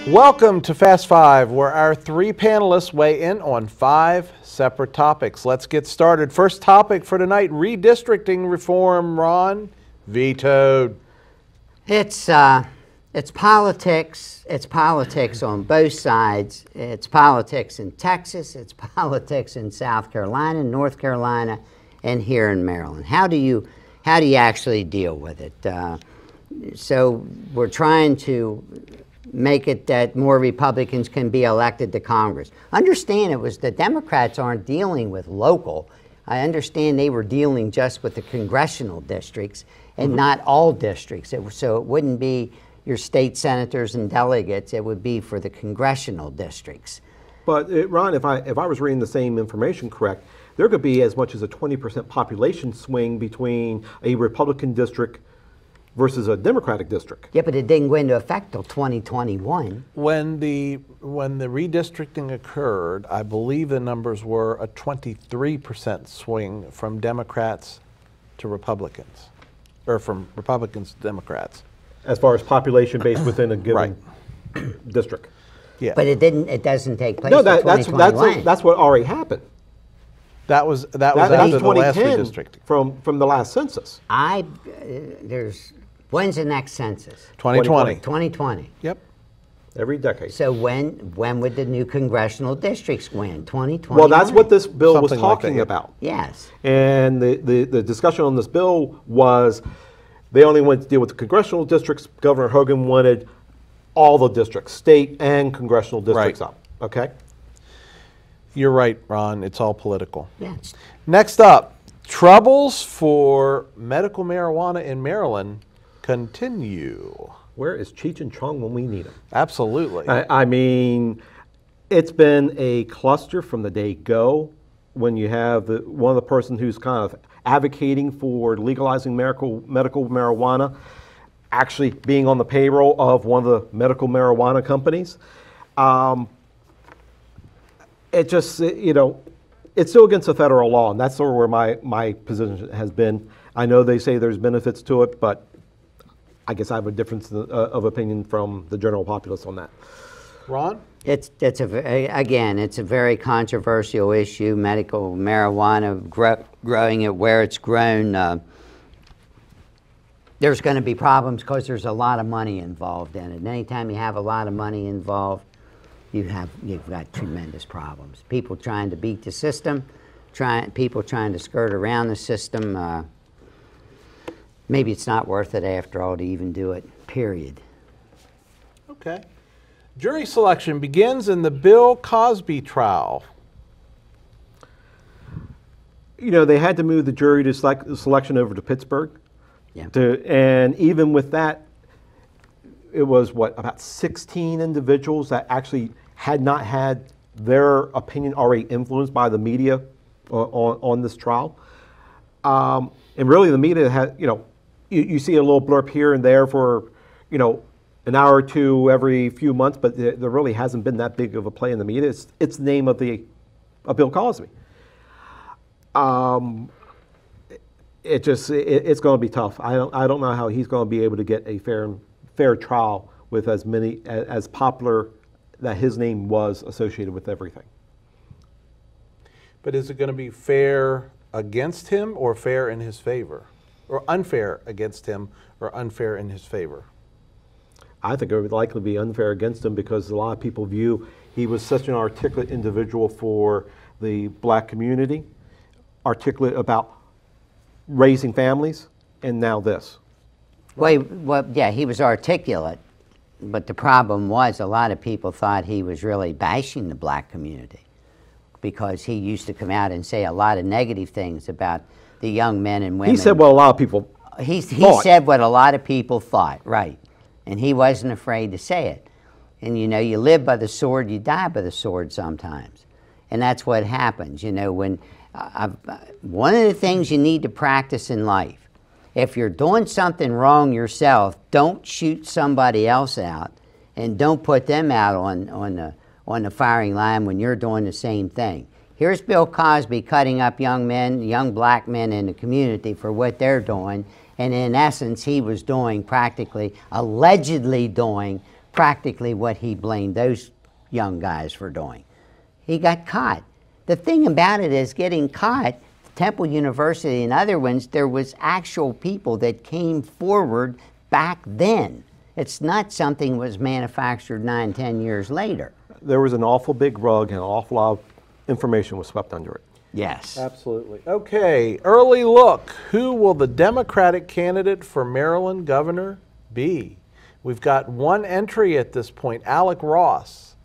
Welcome to Fast Five, where our three panelists weigh in on 5 separate topics. Let's get started. First topic for tonight, redistricting reform. Ron, vetoed. It's politics. It's politics on both sides. It's politics in Texas. It's politics in South Carolina, North Carolina, and here in Maryland. How do you actually deal with it? So we're trying to make it that more Republicans can be elected to Congress. Understand it was the Democrats aren't dealing with local. I understand they were dealing just with the congressional districts and not all districts. So it wouldn't be your state senators and delegates. It would be for the congressional districts. But Ron, if I was reading the same information correct, there could be as much as a 20% population swing between a Republican district versus a Democratic district. Yeah, but it didn't go into effect till 2021. When the redistricting occurred, I believe the numbers were a 23% swing from Democrats to Republicans, or from Republicans to Democrats. As far as population base within a given district. Yeah. But it doesn't take place no, until 2021. That's what already happened. That was after the last redistricting. From the last census. When's the next census? 2020. 2020. Yep. Every decade. So when would the new congressional districts win? 2020. Well, that's what this bill was talking about. Yes. And the discussion on this bill was they only wanted to deal with the congressional districts. Governor Hogan wanted all the districts, state and congressional districts up. Okay? You're right, Ron. It's all political. Yes. Next up, troubles for medical marijuana in Maryland continue. Where is Cheech and Chong when we need him? Absolutely. I mean, it's been a cluster from the day go. When you have one of the person who's kind of advocating for legalizing medical marijuana actually being on the payroll of one of the medical marijuana companies. It just, it's still against the federal law, and that's sort of where my position has been. I know they say there's benefits to it, but I guess I have a difference of opinion from the general populace on that. Ron? It's a very controversial issue. Medical marijuana, growing it where it's grown, there's going to be problems because there's a lot of money involved in it. And anytime you have a lot of money involved, you've got tremendous problems. People trying to beat the system, people trying to skirt around the system. Maybe it's not worth it after all to even do it, period. Okay. Jury selection begins in the Bill Cosby trial. They had to move the jury to selection over to Pittsburgh. Yeah. And even with that, it was about 16 individuals that actually had not had their opinion already influenced by the media on this trial. And really the media had, you see a little blurb here and there for, an hour or two every few months, but there really hasn't been that big of a play in the media. It's the name of Bill Cosby. It's going to be tough. I don't know how he's going to be able to get a fair trial with as popular that his name was associated with everything. But is it going to be fair against him or fair in his favor? Or unfair against him or unfair in his favor? I think it would likely be unfair against him because a lot of people view he was such an articulate individual for the black community, articulate about raising families, and now this. Well, yeah, he was articulate, but the problem was a lot of people thought he was really bashing the black community because he used to come out and say a lot of negative things about the young men and women. He said what a lot of people He said what a lot of people thought, right. And he wasn't afraid to say it. And you live by the sword, you die by the sword sometimes. And that's what happens, when one of the things you need to practice in life, if you're doing something wrong yourself, don't shoot somebody else out and don't put them out on the firing line when you're doing the same thing. Here's Bill Cosby cutting up young men, young black men in the community for what they're doing, and in essence he was doing allegedly doing practically what he blamed those young guys for doing. He got caught. The thing about it is getting caught, Temple University and other ones, there was actual people that came forward back then. It's not something that was manufactured 9, 10 years later. There was an awful big rug and an awful lot of information was swept under it. Yes. Absolutely. Okay, early look. Who will the Democratic candidate for Maryland governor be? We've got one entry at this point, Alec Ross.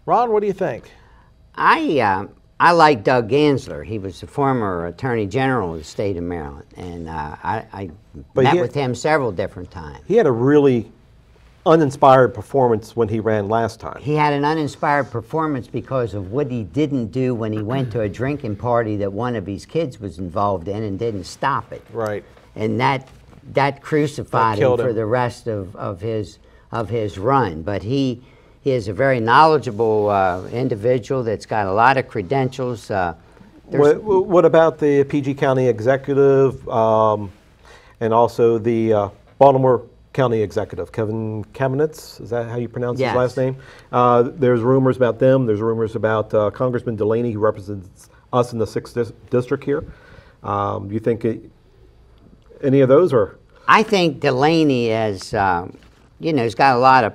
Ron, what do you think? I like Doug Gansler. He was the former Attorney General of the state of Maryland, and I met with him several different times. He had a really uninspired performance when he ran last time. He had an uninspired performance because of what he didn't do when he went to a drinking party that one of his kids was involved in and didn't stop it. Right. And that crucified him for the rest of his run. But he is a very knowledgeable individual that's got a lot of credentials. What about the PG County Executive and also the Baltimore County Executive, Kevin Kamenetz? Is that how you pronounce his last name? There's rumors about them. There's rumors about Congressman Delaney, who represents us in the 6th District here. Do you think any of those are? I think Delaney has, he's got a lot of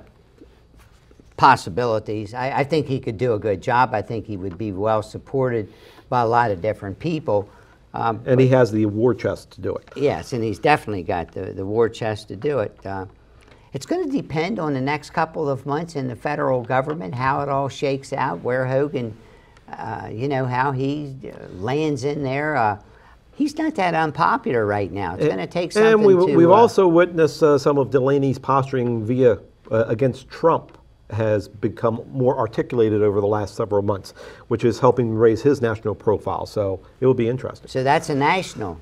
possibilities. I think he could do a good job. I think he would be well supported by a lot of different people. And he has the war chest to do it. Yes, and he's definitely got the war chest to do it. It's going to depend on the next couple of months in the federal government, how it all shakes out, where Hogan, how he lands in there. He's not that unpopular right now. It's going to take something and we've also witnessed some of Delaney's posturing against Trump has become more articulated over the last several months, which is helping raise his national profile. So it will be interesting. So that's a national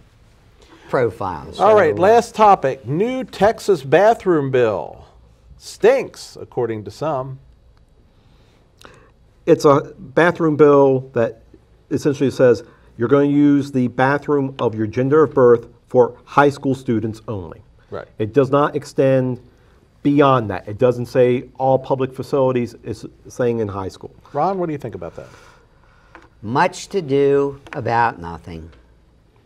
profile. So all right, last topic. New Texas bathroom bill. Stinks, according to some. It's a bathroom bill that essentially says you're going to use the bathroom of your gender of birth for high school students only. Right. It does not extend beyond that. It doesn't say all public facilities, it's saying in high school. Ron, what do you think about that? Much to do about nothing.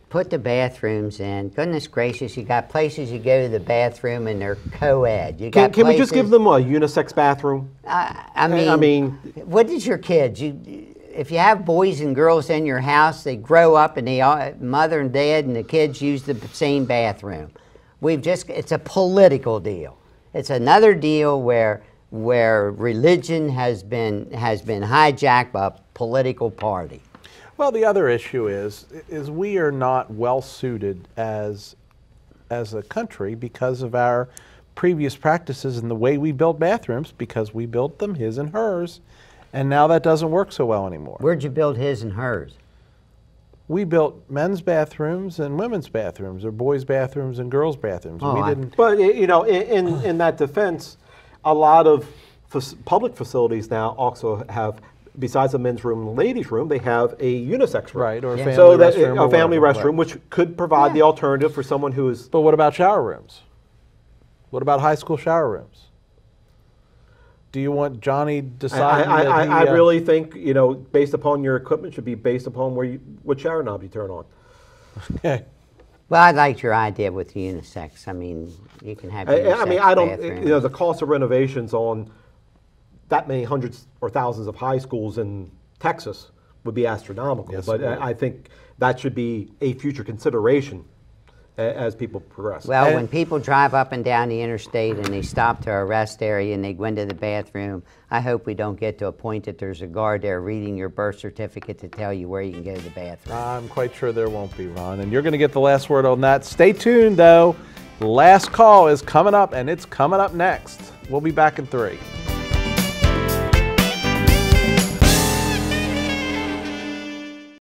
Put the bathrooms in. Goodness gracious, you got places you go to the bathroom and they're co-ed. Can we just give them a unisex bathroom? I mean, what is your kids? If you have boys and girls in your house, they grow up and mother and dad and the kids use the same bathroom. It's a political deal. It's another deal where religion has been hijacked by a political party. Well, the other issue is we are not well suited as a country because of our previous practices and the way we built bathrooms, because we built them his and hers, and now that doesn't work so well anymore. Where'd you build his and hers? We built men's bathrooms and women's bathrooms, or boys' bathrooms and girls' bathrooms. Oh, we didn't. But in that defense, a lot of public facilities now also have, besides the men's room and the ladies' room, they have a unisex room. Right, or a Yeah. family So that restroom. a family whatever. restroom, which could provide the alternative for someone who is. But what about shower rooms? What about high school shower rooms? Do you want Johnny deciding that he, I really think, based upon your equipment, should be based upon what shower knob you turn on. Okay. Well, I liked your idea with unisex. I mean, you can have unisex I don't, bathrooms. the cost of renovations on that many hundreds or thousands of high schools in Texas would be astronomical. Yes, but it would. I think that should be a future consideration as people progress. Well, when people drive up and down the interstate and they stop to a rest area and they go into the bathroom, I hope we don't get to a point that there's a guard there reading your birth certificate to tell you where you can go to the bathroom. I'm quite sure there won't be, Ron. And you're going to get the last word on that. Stay tuned, though. The last call is coming up, and it's coming up next. We'll be back in 3.